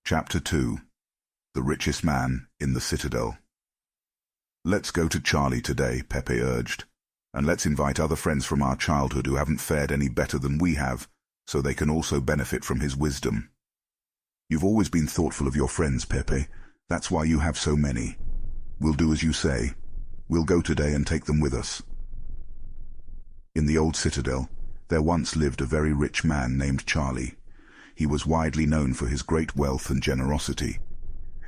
Chapter 2. The Richest Man in the Citadel. "Let's go to Charlie today," Pepe urged, "and let's invite other friends from our childhood who haven't fared any better than we have, so they can also benefit from his wisdom." "You've always been thoughtful of your friends, Pepe. That's why you have so many. We'll do as you say. We'll go today and take them with us." In the old Citadel, there once lived a very rich man named Charlie. He was widely known for his great wealth and generosity.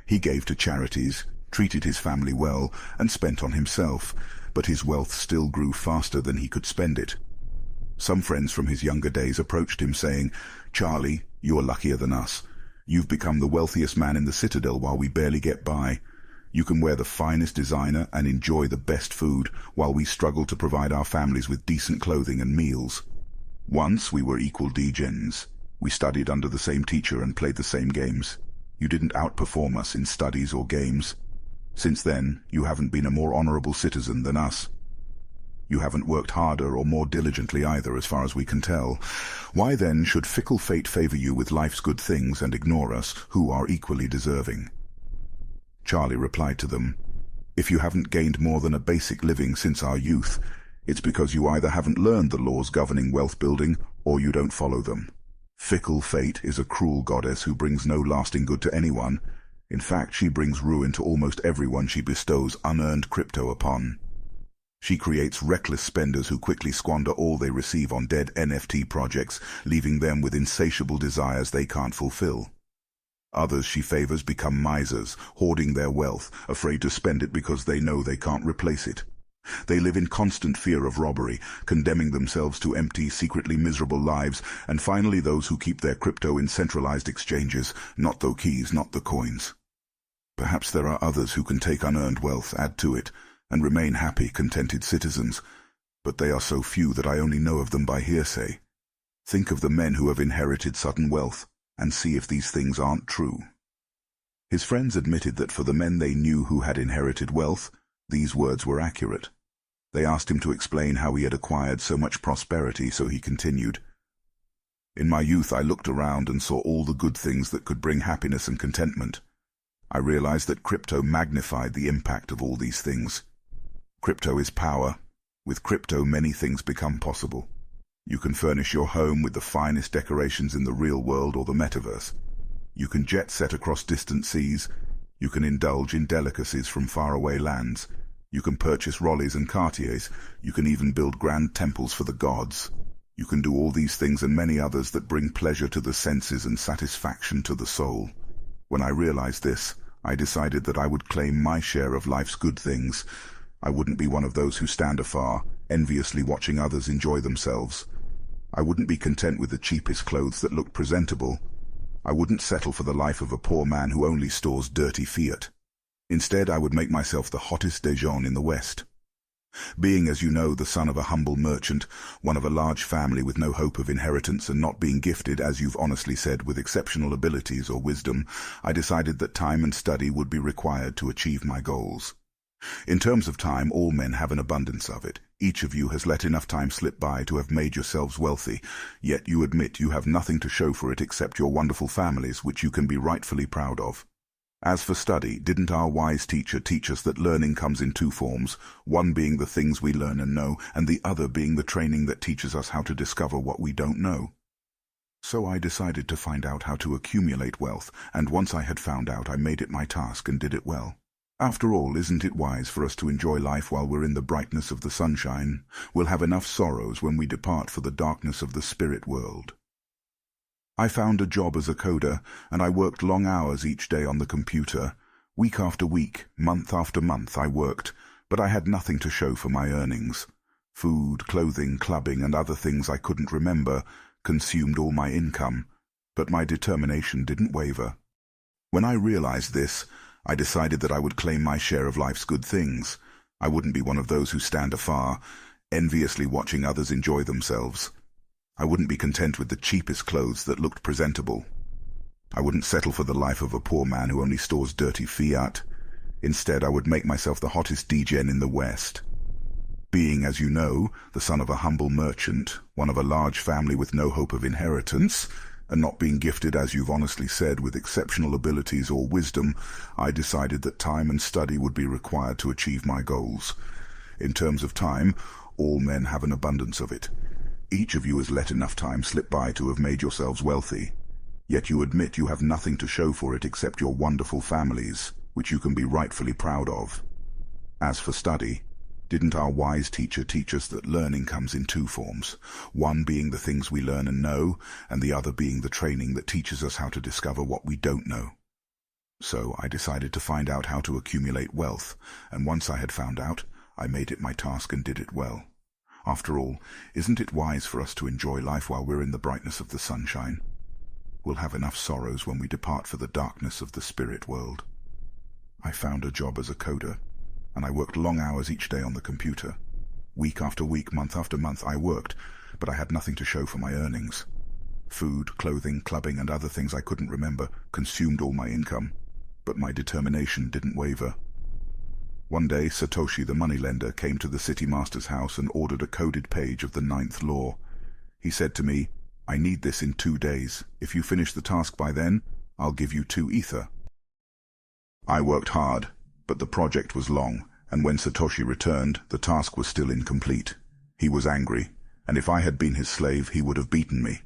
He gave to charities, treated his family well, and spent on himself, but his wealth still grew faster than he could spend it. Some friends from his younger days approached him saying, "Charlie, you're luckier than us. You've become the wealthiest man in the Citadel while we barely get by. You can wear the finest designer and enjoy the best food, while we struggle to provide our families with decent clothing and meals. Once we were equal degens. We studied under the same teacher and played the same games. You didn't outperform us in studies or games. Since then, you haven't been a more honorable citizen than us. You haven't worked harder or more diligently either, as far as we can tell. Why then should fickle fate favor you with life's good things and ignore us, who are equally deserving?" Charlie replied to them, "If you haven't gained more than a basic living since our youth, it's because you either haven't learned the laws governing wealth building or you don't follow them. Fickle fate is a cruel goddess who brings no lasting good to anyone. In fact, she brings ruin to almost everyone she bestows unearned crypto upon. She creates reckless spenders who quickly squander all they receive on dead NFT projects, leaving them with insatiable desires they can't fulfill. Others she favors become misers, hoarding their wealth, afraid to spend it because they know they can't replace it. They live in constant fear of robbery, condemning themselves to empty, secretly miserable lives, and finally those who keep their crypto in centralized exchanges, not the keys, not the coins. Perhaps there are others who can take unearned wealth, add to it, and remain happy, contented citizens, but they are so few that I only know of them by hearsay. Think of the men who have inherited sudden wealth, and see if these things aren't true." His friends admitted that for the men they knew who had inherited wealth, these words were accurate. They asked him to explain how he had acquired so much prosperity, so he continued, "In my youth I looked around and saw all the good things that could bring happiness and contentment. I realized that crypto magnified the impact of all these things. Crypto is power. With crypto many things become possible. You can furnish your home with the finest decorations in the real world or the metaverse. You can jet set across distant seas. You can indulge in delicacies from faraway lands. You can purchase Rollies and Cartiers. You can even build grand temples for the gods. You can do all these things and many others that bring pleasure to the senses and satisfaction to the soul. When I realized this, I decided that I would claim my share of life's good things. I wouldn't be one of those who stand afar, enviously watching others enjoy themselves. I wouldn't be content with the cheapest clothes that looked presentable. I wouldn't settle for the life of a poor man who only stores dirty fiat. Instead, I would make myself the hottest déjeuner in the West. Being, as you know, the son of a humble merchant, one of a large family with no hope of inheritance and not being gifted, as you've honestly said, with exceptional abilities or wisdom, I decided that time and study would be required to achieve my goals. In terms of time, all men have an abundance of it. Each of you has let enough time slip by to have made yourselves wealthy, yet you admit you have nothing to show for it except your wonderful families, which you can be rightfully proud of. As for study, didn't our wise teacher teach us that learning comes in two forms, one being the things we learn and know, and the other being the training that teaches us how to discover what we don't know? So I decided to find out how to accumulate wealth, and once I had found out, I made it my task and did it well. After all, isn't it wise for us to enjoy life while we're in the brightness of the sunshine? We'll have enough sorrows when we depart for the darkness of the spirit world. I found a job as a coder, and I worked long hours each day on the computer. Week after week, month after month I worked, but I had nothing to show for my earnings. Food, clothing, clubbing, and other things I couldn't remember consumed all my income, but my determination didn't waver. When I realized this, I decided that I would claim my share of life's good things. I wouldn't be one of those who stand afar, enviously watching others enjoy themselves. I wouldn't be content with the cheapest clothes that looked presentable. I wouldn't settle for the life of a poor man who only stores dirty fiat. Instead, I would make myself the hottest degen in the West. Being, as you know, the son of a humble merchant, one of a large family with no hope of inheritance, and not being gifted, as you've honestly said, with exceptional abilities or wisdom, I decided that time and study would be required to achieve my goals. In terms of time, all men have an abundance of it. Each of you has let enough time slip by to have made yourselves wealthy. Yet you admit you have nothing to show for it except your wonderful families, which you can be rightfully proud of. As for study, didn't our wise teacher teach us that learning comes in two forms, one being the things we learn and know, and the other being the training that teaches us how to discover what we don't know? So I decided to find out how to accumulate wealth, and once I had found out, I made it my task and did it well. After all, isn't it wise for us to enjoy life while we're in the brightness of the sunshine? We'll have enough sorrows when we depart for the darkness of the spirit world. I found a job as a coder, and I worked long hours each day on the computer. Week after week, month after month, I worked, but I had nothing to show for my earnings. Food, clothing, clubbing, and other things I couldn't remember consumed all my income, but my determination didn't waver. One day, Satoshi the moneylender came to the city master's house and ordered a coded page of the 9th law. He said to me, "I need this in 2 days. If you finish the task by then, I'll give you 2 ether." I worked hard, but the project was long, and when Satoshi returned, the task was still incomplete. He was angry, and if I had been his slave, he would have beaten me.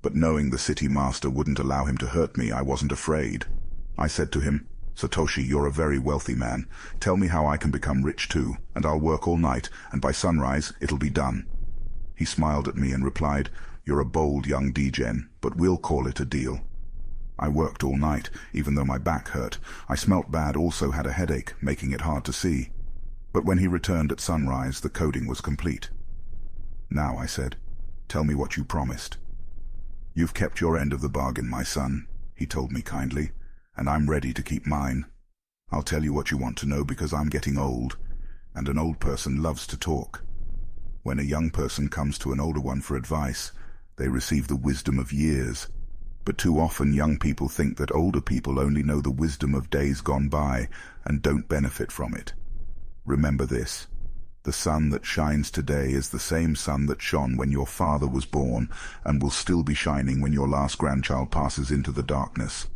But knowing the city master wouldn't allow him to hurt me, I wasn't afraid. I said to him, "Satoshi, you're a very wealthy man. Tell me how I can become rich too, and I'll work all night, and by sunrise it'll be done." He smiled at me and replied, "You're a bold young degen, but we'll call it a deal." I worked all night, even though my back hurt. I smelt bad, also had a headache, making it hard to see. But when he returned at sunrise, the coding was complete. "Now," I said, "tell me what you promised." "You've kept your end of the bargain, my son," he told me kindly, "and I'm ready to keep mine. I'll tell you what you want to know because I'm getting old, and an old person loves to talk. When a young person comes to an older one for advice, they receive the wisdom of years. But too often young people think that older people only know the wisdom of days gone by and don't benefit from it. Remember this: the sun that shines today is the same sun that shone when your father was born and will still be shining when your last grandchild passes into the darkness.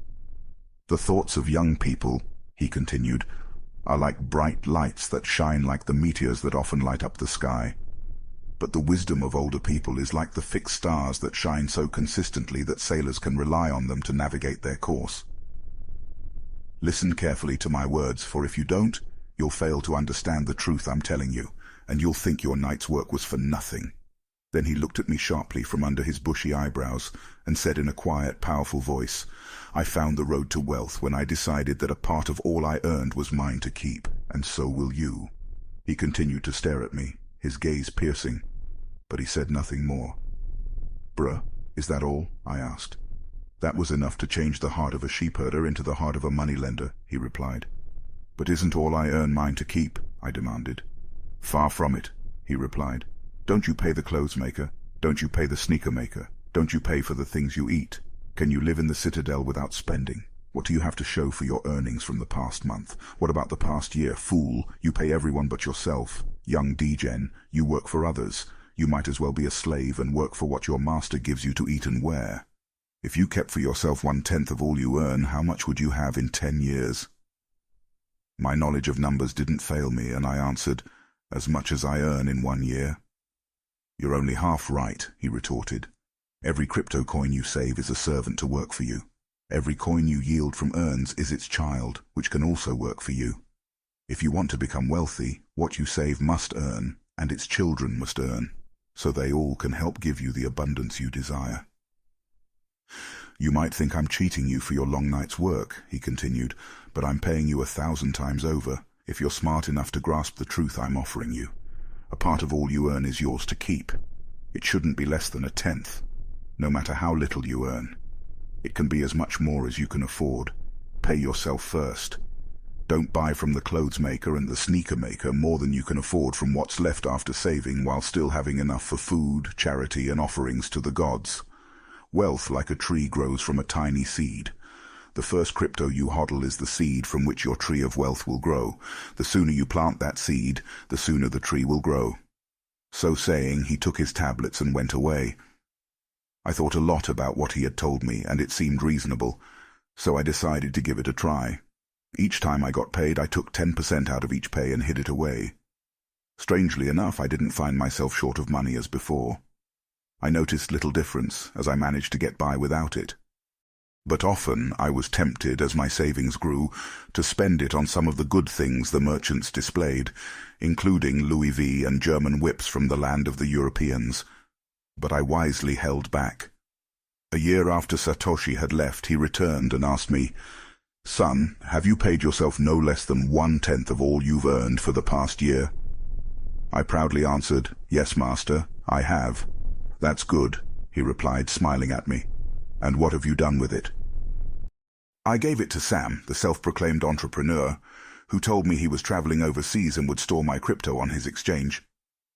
The thoughts of young people," he continued, "are like bright lights that shine like the meteors that often light up the sky. But the wisdom of older people is like the fixed stars that shine so consistently that sailors can rely on them to navigate their course. Listen carefully to my words, for if you don't, you'll fail to understand the truth I'm telling you, and you'll think your night's work was for nothing." Then he looked at me sharply from under his bushy eyebrows and said in a quiet, powerful voice, "I found the road to wealth when I decided that a part of all I earned was mine to keep, and so will you." He continued to stare at me, his gaze piercing, but he said nothing more. "Bruh, is that all?" I asked. "That was enough to change the heart of a sheepherder into the heart of a moneylender," he replied. "But isn't all I earn mine to keep?" I demanded. "Far from it," he replied. "Don't you pay the clothes maker? Don't you pay the sneaker maker? Don't you pay for the things you eat? Can you live in the Citadel without spending? What do you have to show for your earnings from the past month? What about the past year? Fool, you pay everyone but yourself. Young degen, you work for others. You might as well be a slave and work for what your master gives you to eat and wear. If you kept for yourself 1/10 of all you earn, how much would you have in 10 years? My knowledge of numbers didn't fail me, and I answered, "As much as I earn in 1 year." "You're only half right," he retorted. "Every crypto coin you save is a servant to work for you. Every coin you yield from earns is its child, which can also work for you. If you want to become wealthy, what you save must earn, and its children must earn, so they all can help give you the abundance you desire." "You might think I'm cheating you for your long night's work," he continued, "but I'm paying you 1,000 times over, if you're smart enough to grasp the truth I'm offering you. A part of all you earn is yours to keep. It shouldn't be less than 1/10, no matter how little you earn. It can be as much more as you can afford. Pay yourself first. Don't buy from the clothes maker and the sneaker maker more than you can afford from what's left after saving, while still having enough for food, charity, and offerings to the gods. Wealth, like a tree, grows from a tiny seed. The first crypto you hodl is the seed from which your tree of wealth will grow. The sooner you plant that seed, the sooner the tree will grow." So saying, he took his tablets and went away. I thought a lot about what he had told me, and it seemed reasonable, so I decided to give it a try. Each time I got paid, I took 10% out of each pay and hid it away. Strangely enough, I didn't find myself short of money as before. I noticed little difference, as I managed to get by without it. But often I was tempted, as my savings grew, to spend it on some of the good things the merchants displayed, including Louis V and German whips from the land of the Europeans. But I wisely held back. A year after Satoshi had left, he returned and asked me, "Son, have you paid yourself no less than 1/10 of all you've earned for the past year?" I proudly answered, "Yes, master, I have." "That's good," he replied, smiling at me. "And what have you done with it?" I gave it to Sam, the self-proclaimed entrepreneur, who told me he was traveling overseas and would store my crypto on his exchange.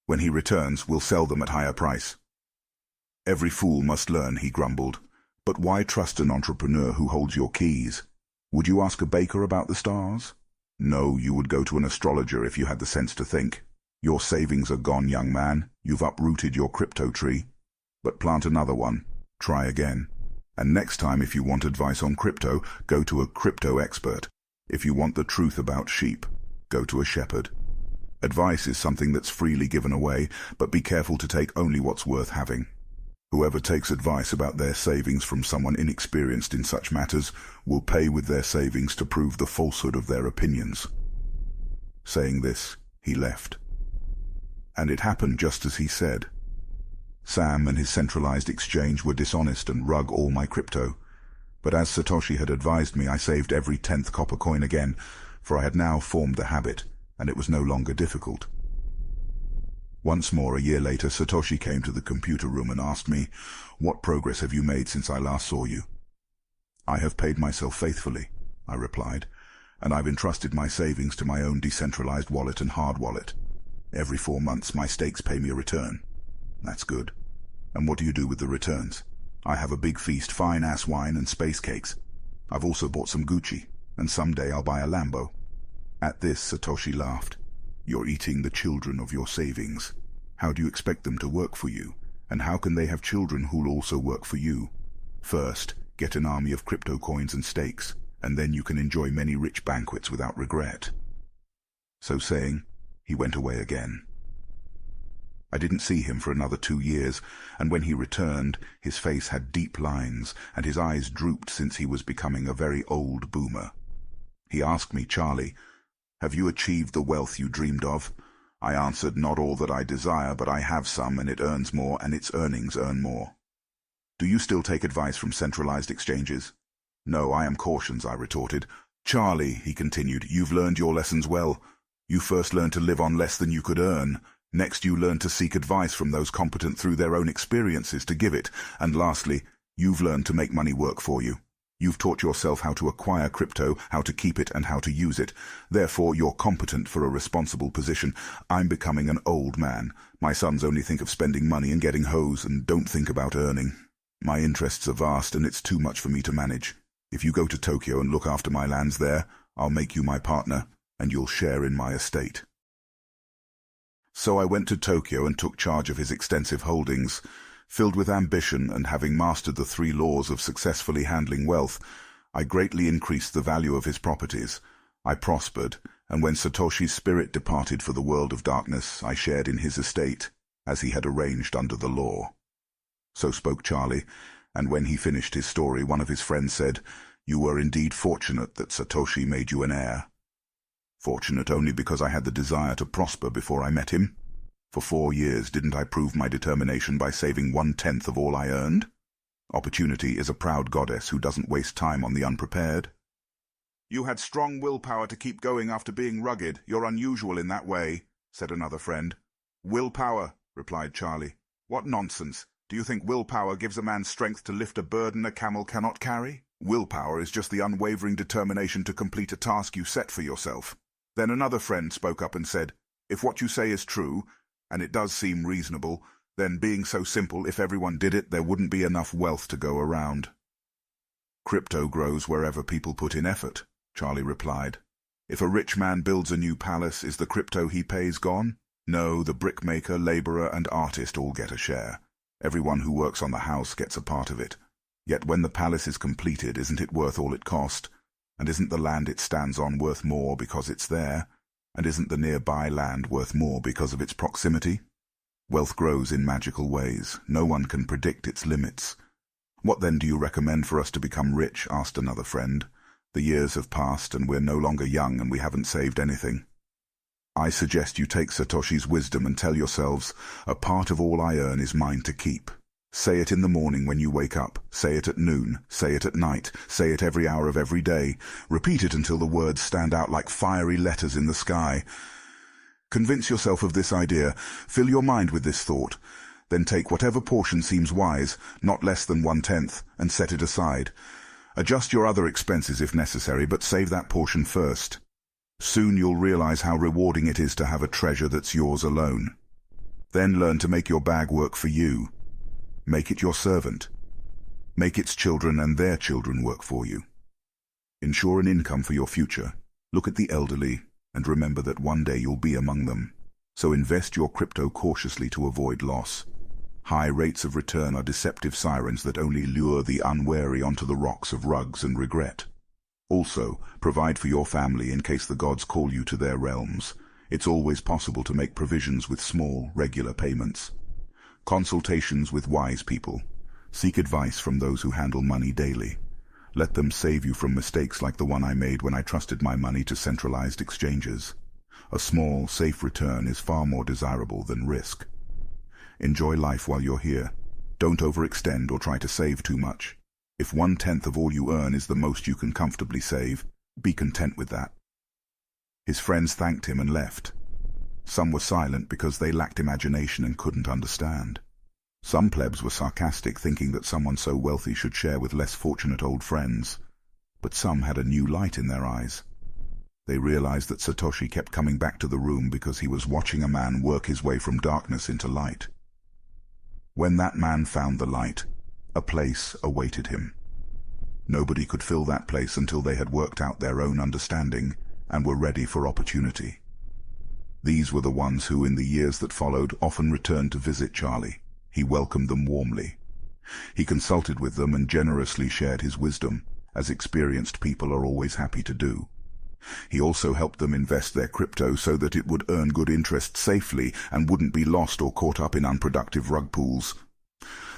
"When he returns, we'll sell them at higher price." "Every fool must learn," he grumbled. "But why trust an entrepreneur who holds your keys? Would you ask a baker about the stars? No, you would go to an astrologer if you had the sense to think. Your savings are gone, young man. You've uprooted your crypto tree. But plant another one. Try again. And next time, if you want advice on crypto, go to a crypto expert. If you want the truth about sheep, go to a shepherd. Advice is something that's freely given away, but be careful to take only what's worth having. Whoever takes advice about their savings from someone inexperienced in such matters will pay with their savings to prove the falsehood of their opinions." Saying this, he left. And it happened just as he said. Sam and his centralized exchange were dishonest and rug all my crypto. But as Satoshi had advised me, I saved every 10th copper coin again, for I had now formed the habit, and it was no longer difficult. Once more, a year later, Satoshi came to the computer room and asked me, "What progress have you made since I last saw you?" "I have paid myself faithfully," I replied, "and I've entrusted my savings to my own decentralized wallet and hard wallet. Every 4 months, my stakes pay me a return." "That's good. And what do you do with the returns?" "I have a big feast, fine-ass wine and space cakes. I've also bought some Gucci, and someday I'll buy a Lambo." At this, Satoshi laughed. "You're eating the children of your savings. How do you expect them to work for you? And how can they have children who'll also work for you? First, get an army of crypto coins and stakes, and then you can enjoy many rich banquets without regret." So saying, he went away again. I didn't see him for another 2 years, and when he returned, his face had deep lines, and his eyes drooped since he was becoming a very old boomer. He asked me, "Charlie, have you achieved the wealth you dreamed of?" I answered, "Not all that I desire, but I have some, and it earns more, and its earnings earn more." "Do you still take advice from centralized exchanges?" "No, I am cautions," I retorted. "Charlie," he continued, "you've learned your lessons well. You first learned to live on less than you could earn. Next, you learned to seek advice from those competent through their own experiences to give it. And lastly, you've learned to make money work for you. You've taught yourself how to acquire crypto, how to keep it, and how to use it. Therefore, you're competent for a responsible position. I'm becoming an old man. My sons only think of spending money and getting hoes and don't think about earning. My interests are vast, and it's too much for me to manage. If you go to Tokyo and look after my lands there, I'll make you my partner, and you'll share in my estate." So I went to Tokyo and took charge of his extensive holdings. Filled with ambition and having mastered the 3 laws of successfully handling wealth, I greatly increased the value of his properties. I prospered, and when Satoshi's spirit departed for the world of darkness, I shared in his estate, as he had arranged under the law. So spoke Charlie, and when he finished his story, one of his friends said, "You were indeed fortunate that Satoshi made you an heir." Fortunate only because I had the desire to prosper before I met him. For 4 years, didn't I prove my determination by saving 1/10 of all I earned? Opportunity is a proud goddess who doesn't waste time on the unprepared. "You had strong willpower to keep going after being rugged. You're unusual in that way," said another friend. "Willpower," replied Charlie. "What nonsense. Do you think willpower gives a man strength to lift a burden a camel cannot carry? Willpower is just the unwavering determination to complete a task you set for yourself." Then another friend spoke up and said, "If what you say is true, and it does seem reasonable, then being so simple, if everyone did it, there wouldn't be enough wealth to go around." "Crypto grows wherever people put in effort," Charlie replied. "If a rich man builds a new palace, is the crypto he pays gone? No, the brickmaker, laborer, and artist all get a share. Everyone who works on the house gets a part of it. Yet when the palace is completed, isn't it worth all it cost? And isn't the land it stands on worth more because it's there? And isn't the nearby land worth more because of its proximity? Wealth grows in magical ways. No one can predict its limits. "What then do you recommend for us to become rich?" asked another friend. "The years have passed and we're no longer young and we haven't saved anything." "I suggest you take Satoshi's wisdom and tell yourselves, 'A part of all I earn is mine to keep.' Say it in the morning when you wake up. Say it at noon. Say it at night. Say it every hour of every day. Repeat it until the words stand out like fiery letters in the sky. Convince yourself of this idea. Fill your mind with this thought. Then take whatever portion seems wise, not less than 1/10, and set it aside. Adjust your other expenses if necessary, but save that portion first. Soon you'll realize how rewarding it is to have a treasure that's yours alone. Then learn to make your bag work for you. Make it your servant. Make its children and their children work for you. Ensure an income for your future. Look at the elderly, and remember that one day you'll be among them. So invest your crypto cautiously to avoid loss. High rates of return are deceptive sirens that only lure the unwary onto the rocks of rugs and regret. Also, provide for your family in case the gods call you to their realms. It's always possible to make provisions with small, regular payments. Consultations with wise people. Seek advice from those who handle money daily. Let them save you from mistakes like the one I made when I trusted my money to centralized exchanges. A small, safe return is far more desirable than risk. Enjoy life while you're here. Don't overextend or try to save too much. If 1/10 of all you earn is the most you can comfortably save, be content with that." His friends thanked him and left. Some were silent because they lacked imagination and couldn't understand. Some plebs were sarcastic, thinking that someone so wealthy should share with less fortunate old friends. But some had a new light in their eyes. They realized that Satoshi kept coming back to the room because he was watching a man work his way from darkness into light. When that man found the light, a place awaited him. Nobody could fill that place until they had worked out their own understanding and were ready for opportunity. These were the ones who, in the years that followed, often returned to visit Charlie. He welcomed them warmly. He consulted with them and generously shared his wisdom, as experienced people are always happy to do. He also helped them invest their crypto so that it would earn good interest safely and wouldn't be lost or caught up in unproductive rug pulls.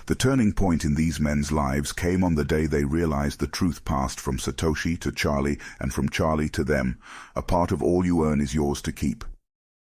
The turning point in these men's lives came on the day they realized the truth passed from Satoshi to Charlie and from Charlie to them. A part of all you earn is yours to keep.